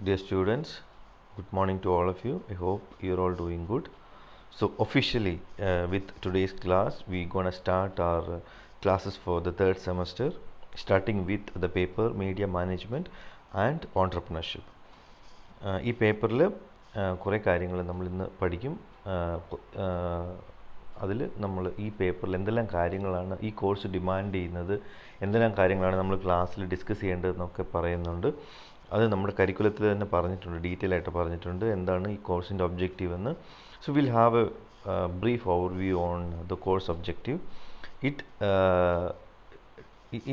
Dear students, good morning to all of you. I hope you're all doing good. So officially, with today's class, we're gonna start our classes for the third semester, starting with the paper Media Management and Entrepreneurship. ഈ പേപ്പറിൽ കുറേ കാര്യങ്ങൾ നമ്മളിന്ന് പഠിക്കും. അതിൽ നമ്മൾ ഈ പേപ്പറിൽ എന്തെല്ലാം കാര്യങ്ങളാണ് ഈ കോഴ്സ് ഡിമാൻഡ് ചെയ്യുന്നത്, എന്തെല്ലാം കാര്യങ്ങളാണ് നമ്മൾ ക്ലാസ്സിൽ ഡിസ്കസ് ചെയ്യേണ്ടതെന്നൊക്കെ പറയുന്നുണ്ട്. അത് നമ്മുടെ കരിക്കുലത്തിൽ തന്നെ പറഞ്ഞിട്ടുണ്ട്, ഡീറ്റെയിൽ ആയിട്ട് പറഞ്ഞിട്ടുണ്ട് എന്താണ് ഈ കോഴ്സിൻ്റെ ഒബ്ജക്റ്റീവ് എന്ന്. So will have A brief overview on the course objective.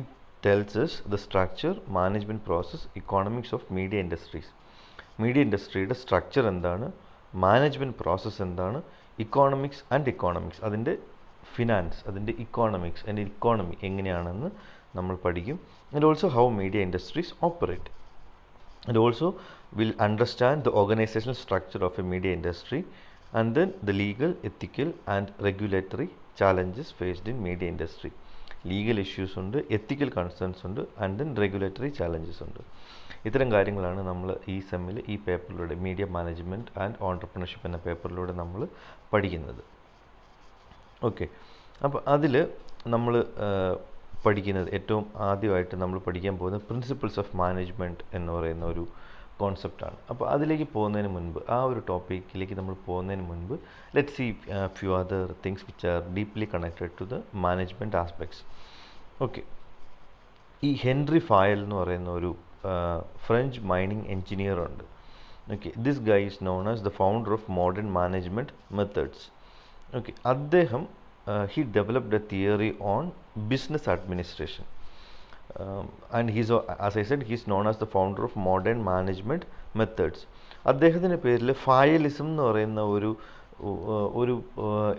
It tells us the structure, management process, economics of media industries. Media ഇൻഡസ്ട്രിയുടെ സ്ട്രക്ചർ എന്താണ്, മാനേജ്മെൻറ്റ് പ്രോസസ്സ് എന്താണ്, ഇക്കോണമിക്സ് അതിൻ്റെ ഫിനാൻസ്, അതിൻ്റെ ഇക്കോണമിക്സ്, അതിൻ്റെ ഇക്കോണമി എങ്ങനെയാണെന്ന് നമ്മൾ പഠിക്കും. And also how media industries operate. And also will understand the organisational structure of a media industry and then the legal, ethical and regulatory challenges faced in media industry. Legal issues ഉണ്ട്, ethical concerns ഉണ്ട്, and then regulatory challenges ഉണ്ട്. ഇത്തരം കാര്യങ്ങളാണ് നമ്മൾ ഈ സെമ്മിൽ ഈ പേപ്പറിലൂടെ മീഡിയ മാനേജ്മെൻറ്റ് ആൻഡ് ഓൺട്രപ്രണർഷിപ്പ് എന്ന പേപ്പറിലൂടെ നമ്മൾ പഠിക്കുന്നത്. ഓക്കെ, അപ്പോൾ അതിൽ നമ്മൾ പഠിക്കുന്നത് ഏറ്റവും ആദ്യമായിട്ട് നമ്മൾ പഠിക്കാൻ പോകുന്നത് പ്രിൻസിപ്പിൾസ് ഓഫ് മാനേജ്മെൻറ്റ് എന്ന് പറയുന്ന ഒരു കോൺസെപ്റ്റാണ്. അപ്പോൾ അതിലേക്ക് പോകുന്നതിന് മുൻപ്, ആ ഒരു ടോപ്പിക്കിലേക്ക് നമ്മൾ പോകുന്നതിന് മുൻപ്, let see few other things which are deeply connected to the management aspects. Okay, ഈ ഹെൻറി ഫയൽ എന്ന് പറയുന്ന ഒരു ഫ്രഞ്ച് മൈനിങ് എഞ്ചിനീയർ ഉണ്ട്. Okay, this guy is known as the founder of modern management methods. Okay, അദ്ദേഹം he developed a theory on business administration, and as I said, he's known as the founder of modern management methods. അദ്ദേഹത്തിൻ്റെ പേരിൽ ഫയലിസം എന്ന് പറയുന്ന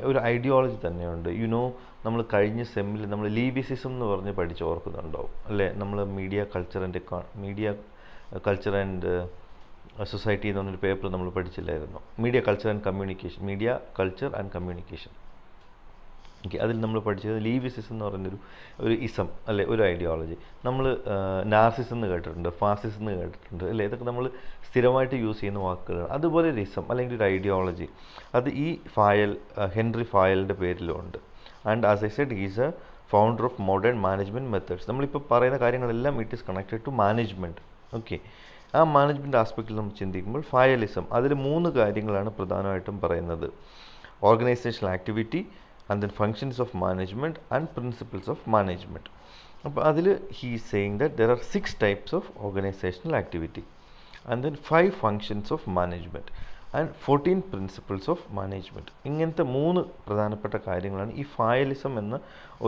ഒരു ideology തന്നെയുണ്ട്. നമ്മൾ കഴിഞ്ഞ സെമ്മിൽ നമ്മൾ ലീവിസിസം എന്ന് പറഞ്ഞ് പഠിച്ച് ഓർക്കുന്നുണ്ടാവും അല്ലേ? നമ്മൾ മീഡിയ കൾച്ചർ ആൻഡ് സൊസൈറ്റി എന്ന് പറഞ്ഞൊരു പേപ്പർ നമ്മൾ പഠിച്ചില്ലായിരുന്നു? Media culture and communication. Okay, അതിൽ നമ്മൾ പഠിച്ചത് ലീവിസിസം എന്ന് പറയുന്നൊരു ഇസം അല്ലെ, ഒരു ഐഡിയോളജി. നമ്മൾ നാർസിസം എന്ന് കേട്ടിട്ടുണ്ട്, ഫാസിസം എന്ന് കേട്ടിട്ടുണ്ട് അല്ലേ? ഇതൊക്കെ നമ്മൾ സ്ഥിരമായിട്ട് യൂസ് ചെയ്യുന്ന വാക്കുകളാണ്. അതുപോലെ ഒരു ഇസം അല്ലെങ്കിൽ ഒരു ഐഡിയോളജി, അത് ഈ ഹെൻറി ഫയലിൻ്റെ പേരിലുണ്ട്. And as I said, he's a founder of modern management methods. നമ്മളിപ്പോൾ പറയുന്ന കാര്യങ്ങളെല്ലാം it is connected to management. Okay, ആ മാനേജ്മെൻറ്റ് ആസ്പെക്റ്റിൽ നമ്മൾ ചിന്തിക്കുമ്പോൾ ഫയലിസം, അതിൽ 3 കാര്യങ്ങളാണ് പ്രധാനമായിട്ടും പറയുന്നത്: organisational activity, and then functions of management and principles of management. അപ്പോൾ അതിൽ he is saying that there are 6 types of organizational activity, and then 5 functions of management and 14 principles of management. ഇങ്ങനത്തെ 3 പ്രധാനപ്പെട്ട കാര്യങ്ങളാണ് ഈ ഫയലിസം എന്ന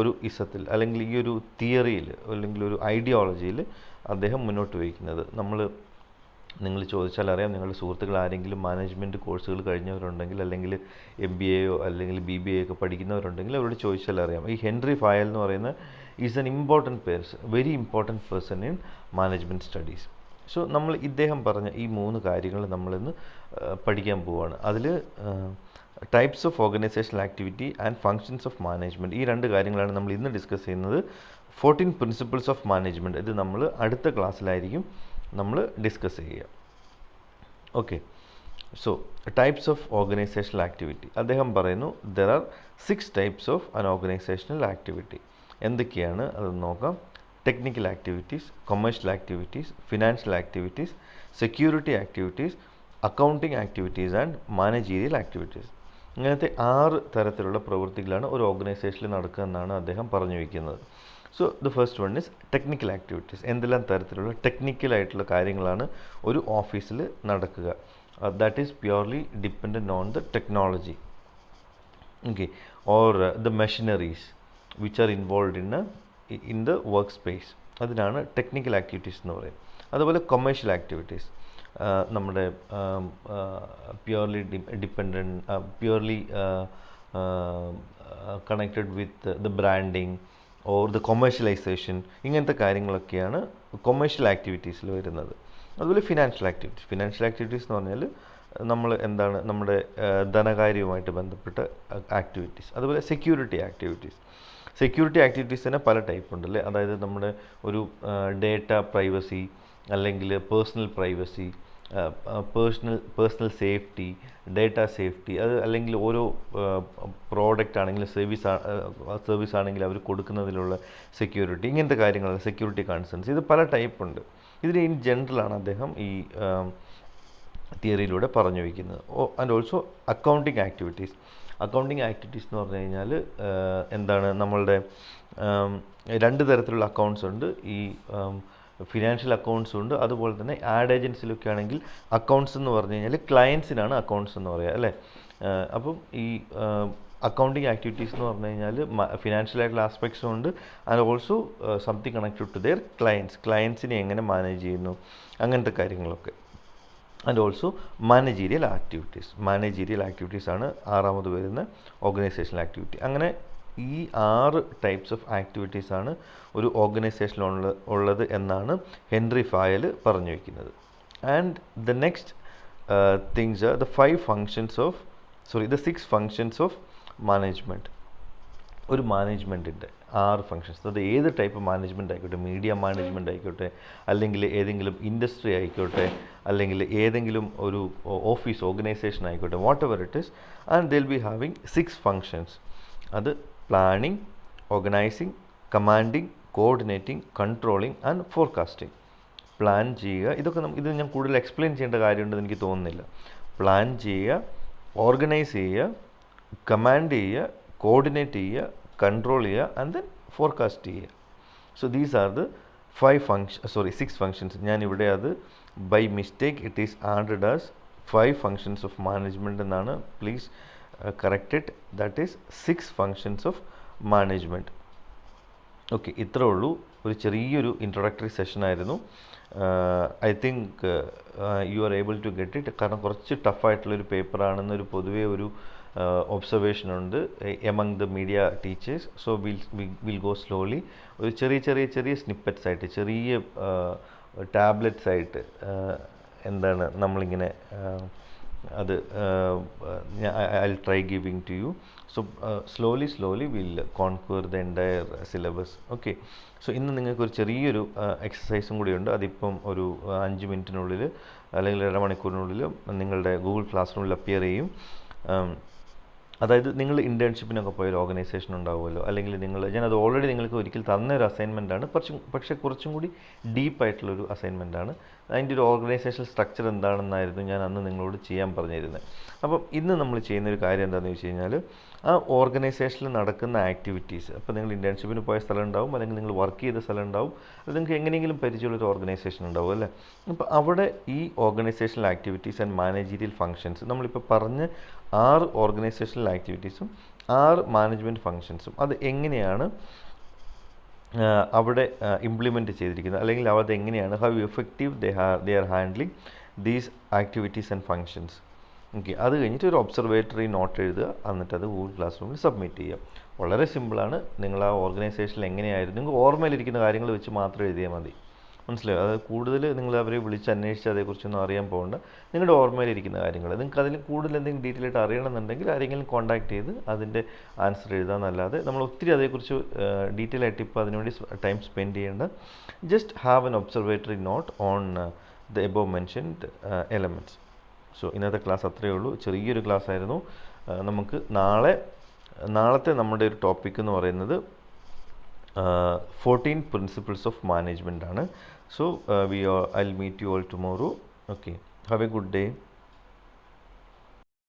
ഒരു ഇസത്തിൽ അല്ലെങ്കിൽ ഈ ഒരു തിയറിയിൽ അല്ലെങ്കിൽ ഒരു ഐഡിയോളജിയിൽ അദ്ദേഹം മുന്നോട്ട് വയ്ക്കുന്നത്. നിങ്ങൾ ചോദിച്ചാൽ അറിയാം, നിങ്ങളുടെ സുഹൃത്തുക്കൾ ആരെങ്കിലും മാനേജ്മെൻറ്റ് കോഴ്സുകൾ കഴിഞ്ഞവരുണ്ടെങ്കിൽ, അല്ലെങ്കിൽ MBA അല്ലെങ്കിൽ BBA ഒക്കെ പഠിക്കുന്നവരുണ്ടെങ്കിൽ അവരോട് ചോദിച്ചാൽ അറിയാം. ഈ ഹെൻറി ഫയൽ എന്ന് പറയുന്ന is N very important person in management studies. So നമ്മൾ ഇദ്ദേഹം പറഞ്ഞ ഈ 3 കാര്യങ്ങൾ നമ്മളിന്ന് പഠിക്കാൻ പോവുകയാണ്. അതിൽ types of organisational activity and functions of management, ഈ 2 കാര്യങ്ങളാണ് നമ്മൾ ഇന്ന് ഡിസ്കസ് ചെയ്യുന്നത്. 14 പ്രിൻസിപ്പിൾസ് ഓഫ് മാനേജ്മെൻറ്റ്, ഇത് നമ്മൾ അടുത്ത ക്ലാസ്സിലായിരിക്കും നമ്മൾ ഡിസ്കസ് ചെയ്യുക. Okay, so types of organisational activity. അദ്ദേഹം പറയുന്നു there are 6 types of an organisational activity. എന്തൊക്കെയാണ് അതൊന്ന് നോക്കാം. Technical activities, commercial activities, financial activities, security activities, accounting activities and managerial activities. ഇങ്ങനത്തെ 6 തരത്തിലുള്ള പ്രവൃത്തികളാണ് ഒരു ഓർഗനൈസേഷനിൽ നടക്കുക എന്നാണ് അദ്ദേഹം പറഞ്ഞു വയ്ക്കുന്നത്. So the first one is technical activities. എന്തെല്ലാം തരത്തിലുള്ള ടെക്നിക്കലായിട്ടുള്ള കാര്യങ്ങളാണ് ഒരു ഓഫീസിൽ നടക്കുക? That is purely dependent on the technology, okay, or the machineries which are involve in the work space. അതിനാണ് ടെക്നിക്കൽ ആക്ടിവിറ്റീസ് എന്ന് പറയും. അതുപോലെ കൊമേഴ്ഷ്യൽ ആക്ടിവിറ്റീസ്, നമ്മുടെ purely connected with the branding or the commercialisation, ഇങ്ങനത്തെ കാര്യങ്ങളൊക്കെയാണ് കൊമേഴ്ഷ്യൽ ആക്ടിവിറ്റീസിൽ വരുന്നത്. അതുപോലെ financial activities എന്ന് പറഞ്ഞാൽ നമ്മൾ എന്താണ്, നമ്മുടെ ധനകാര്യവുമായിട്ട് ബന്ധപ്പെട്ട ആക്ടിവിറ്റീസ്. അതുപോലെ സെക്യൂരിറ്റി ആക്ടിവിറ്റീസ് തന്നെ പല ടൈപ്പ് ഉണ്ടല്ലേ? അതായത് നമ്മുടെ ഒരു ഡേറ്റ പ്രൈവസി, അല്ലെങ്കിൽ personal privacy, personal safety, data safety, അത് അല്ലെങ്കിൽ ഓരോ പ്രോഡക്റ്റ് ആണെങ്കിലും സർവീസ് ആണെങ്കിൽ അവർ കൊടുക്കുന്നതിലുള്ള സെക്യൂരിറ്റി, ഇങ്ങനത്തെ കാര്യങ്ങൾ, സെക്യൂരിറ്റി കൺസേൺസ്, ഇത് പല ടൈപ്പ് ഉണ്ട്. ഇതിന് ഇൻ ജനറലാണ് അദ്ദേഹം ഈ തിയറിയിലൂടെ പറഞ്ഞു വയ്ക്കുന്നത്. ആൻഡ് ഓൾസോ അക്കൗണ്ടിങ് ആക്ടിവിറ്റീസ് എന്ന് പറഞ്ഞു കഴിഞ്ഞാൽ എന്താണ്, നമ്മളുടെ രണ്ട് തരത്തിലുള്ള അക്കൗണ്ട്സ് ഉണ്ട്. ഈ ഫിനാൻഷ്യൽ അക്കൗണ്ട്സും ഉണ്ട്, അതുപോലെ തന്നെ ആഡ് ഏജൻസിലൊക്കെ ആണെങ്കിൽ അക്കൗണ്ട്സ് എന്ന് പറഞ്ഞു കഴിഞ്ഞാൽ ക്ലയൻസിനാണ് അക്കൗണ്ട്സ് എന്ന് പറയുക, അല്ലേ. അപ്പം ഈ അക്കൗണ്ടിങ് ആക്ടിവിറ്റീസ് എന്ന് പറഞ്ഞു കഴിഞ്ഞാൽ ഫിനാൻഷ്യൽ ആയിട്ടുള്ള ആസ്പെക്ട്സും ഉണ്ട്, and also something connected to their ക്ലയൻസിനെ എങ്ങനെ മാനേജ് ചെയ്യുന്നു, അങ്ങനത്തെ കാര്യങ്ങളൊക്കെ. ആൻഡ് ഓൾസോ മാനേജീരിയൽ ആക്ടിവിറ്റീസ് ആണ് ആറാമത് വരുന്ന ഓർഗനൈസേഷണൽ ആക്ടിവിറ്റി. അങ്ങനെ ഈ 6 ടൈപ്സ് ഓഫ് ആക്ടിവിറ്റീസ് ആണ് ഒരു ഓർഗനൈസേഷനിൽ ഉള്ളത് എന്നാണ് ഹെൻറി ഫയൽ പറഞ്ഞു വയ്ക്കുന്നത്. And the next things are the 6 functions of management. ഒരു മാനേജ്മെൻറ്റിൻ്റെ 6 ഫങ്ഷൻസ്, അത് ഏത് ടൈപ്പ് മാനേജ്മെൻറ്റ് ആയിക്കോട്ടെ, മീഡിയ മാനേജ്മെൻറ്റ് ആയിക്കോട്ടെ, അല്ലെങ്കിൽ ഏതെങ്കിലും ഇൻഡസ്ട്രി ആയിക്കോട്ടെ, അല്ലെങ്കിൽ ഏതെങ്കിലും ഒരു ഓഫീസ് ഓർഗനൈസേഷൻ ആയിക്കോട്ടെ, what it is, and they'll be having 6 functions. അത് planning, organising, commanding, coordinating, controlling and forecasting. Plan ചെയ്യുക, ഇത് ഞാൻ കൂടുതൽ എക്സ്പ്ലെയിൻ ചെയ്യേണ്ട കാര്യമുണ്ടെന്ന് എനിക്ക് തോന്നുന്നില്ല. പ്ലാൻ ചെയ്യുക, ഓർഗനൈസ് ചെയ്യുക, കമാൻഡ് ചെയ്യുക, കോർഡിനേറ്റ് ചെയ്യുക, കൺട്രോൾ ചെയ്യുക, ആൻഡ് ദെൻ ഫോർകാസ്റ്റ് ചെയ്യുക. So these are the 6 functions. ഞാനിവിടെ അത് by mistake it is added as 5 functions of management എന്നാണ്. Please correct it. That is 6 functions of management. Okay, ഇത്രേ ഉള്ളൂ. ഒരു ചെറിയൊരു ഇൻട്രൊഡക്ടറി സെഷൻ ആയിരുന്നു. I think you are able to get it. കാരണം കുറച്ച് ടഫായിട്ടുള്ളൊരു പേപ്പറാണെന്നൊരു പൊതുവേ ഒരു ഒബ്സർവേഷൻ ഉണ്ട് among the media teachers. So will go slowly. ഒരു ചെറിയ സ്നിപ്പറ്റ്സ് ആയിട്ട്, ചെറിയ ടാബ്ലറ്റ്സ് ആയിട്ട് എന്താണ് നമ്മളിങ്ങനെ അത് I try giving to you. So slowly will conquer the entire syllabus. Okay, so ഇന്ന് നിങ്ങൾക്ക് ഒരു ചെറിയൊരു എക്സസൈസും കൂടിയുണ്ട്. അതിപ്പം ഒരു 5 മിനിറ്റിനുള്ളിൽ അല്ലെങ്കിൽ 1.5 മണിക്കൂറിനുള്ളിൽ നിങ്ങളുടെ ഗൂഗിൾ ക്ലാസ് റൂമിൽ അപ്പിയർ ചെയ്യും. അതായത് നിങ്ങൾ ഇൻറ്റേൺഷിപ്പിനൊക്കെ പോയൊരു ഓർഗനൈസേഷൻ ഉണ്ടാവുമല്ലോ, അല്ലെങ്കിൽ ഞാനത് ഓൾറെഡി നിങ്ങൾക്ക് ഒരിക്കൽ തന്നൊരു അസൈൻമെൻറ്റാണ്, പക്ഷേ കുറച്ചും കൂടി ഡീപ്പായിട്ടുള്ളൊരു അസൈൻമെൻറ്റാണ്. അതിൻ്റെ ഒരു ഓർഗനൈസേഷണൽ സ്ട്രക്ചർ എന്താണെന്നായിരുന്നു ഞാൻ അന്ന് നിങ്ങളോട് ചെയ്യാൻ പറഞ്ഞിരുന്നത്. അപ്പം ഇന്ന് നമ്മൾ ചെയ്യുന്നൊരു കാര്യം എന്താണെന്ന് വെച്ച് കഴിഞ്ഞാൽ, ആ ഓർഗനൈസേഷനിൽ നടക്കുന്ന ആക്ടിവിറ്റീസ്, അപ്പോൾ നിങ്ങൾ ഇൻറ്റേൺഷിപ്പിന് പോയ സ്ഥലം ഉണ്ടാവും, അല്ലെങ്കിൽ നിങ്ങൾ വർക്ക് ചെയ്ത സ്ഥലം ഉണ്ടാവും, അത് നിങ്ങൾക്ക് എങ്ങനെയെങ്കിലും പരിചയമുള്ളൊരു ഓർഗനൈസേഷൻ ഉണ്ടാവും, അല്ലേ. അപ്പോൾ അവിടെ ഈ organisational activities and managerial functions, നമ്മളിപ്പോൾ പറഞ്ഞ 6 ഓർഗനൈസേഷണൽ ആക്ടിവിറ്റീസും 6 മാനേജ്മെൻറ്റ് ഫങ്ഷൻസും അത് എങ്ങനെയാണ് അവിടെ ഇംപ്ലിമെൻറ്റ് ചെയ്തിരിക്കുന്നത്, അല്ലെങ്കിൽ അത് എങ്ങനെയാണ്, how effective they are handling these activities and functions. Okay, അത് കഴിഞ്ഞിട്ട് ഒരു ഒബ്സർവേറ്ററി നോട്ട് എഴുതുക, എന്നിട്ട് അത് ഗൂഗിൾ ക്ലാസ് റൂമിൽ സബ്മിറ്റ് ചെയ്യുക. വളരെ സിമ്പിളാണ്. നിങ്ങൾ ആ ഓർഗനൈസേഷനിൽ എങ്ങനെയായിരുന്നു, നിങ്ങൾക്ക് ഓർമ്മയിലിരിക്കുന്ന കാര്യങ്ങൾ വെച്ച് മാത്രം എഴുതിയാൽ മതി. മനസ്സിലായോ? അത് കൂടുതൽ നിങ്ങൾ അവരെ വിളിച്ച് അന്വേഷിച്ച് അതേക്കുറിച്ചൊന്നും അറിയാൻ പോകണ്ട. നിങ്ങളുടെ ഓർമ്മയിലിരിക്കുന്ന കാര്യങ്ങൾ, നിങ്ങൾക്ക് അതിൽ കൂടുതൽ എന്തെങ്കിലും ഡീറ്റെയിൽ ആയിട്ട് അറിയണമെന്നുണ്ടെങ്കിൽ ആരെങ്കിലും കോൺടാക്ട് ചെയ്ത് അതിൻ്റെ ആൻസർ എഴുതാമെന്നല്ലാതെ നമ്മൾ ഒത്തിരി അതേക്കുറിച്ച് ഡീറ്റെയിൽ ആയിട്ട് ഇപ്പോൾ അതിനുവേണ്ടി ടൈം സ്പെൻഡ് ചെയ്യേണ്ട. Just have an observatory note on the above mentioned elements. So ഇന്നത്തെ ക്ലാസ് അത്രയേ ഉള്ളൂ. ചെറിയൊരു ക്ലാസ് ആയിരുന്നു. നമുക്ക് നാളത്തെ നമ്മുടെ ഒരു ടോപ്പിക് എന്ന് പറയുന്നത് 14 principles of management ആണ്. So I'll meet you all tomorrow. Okay, have a good day.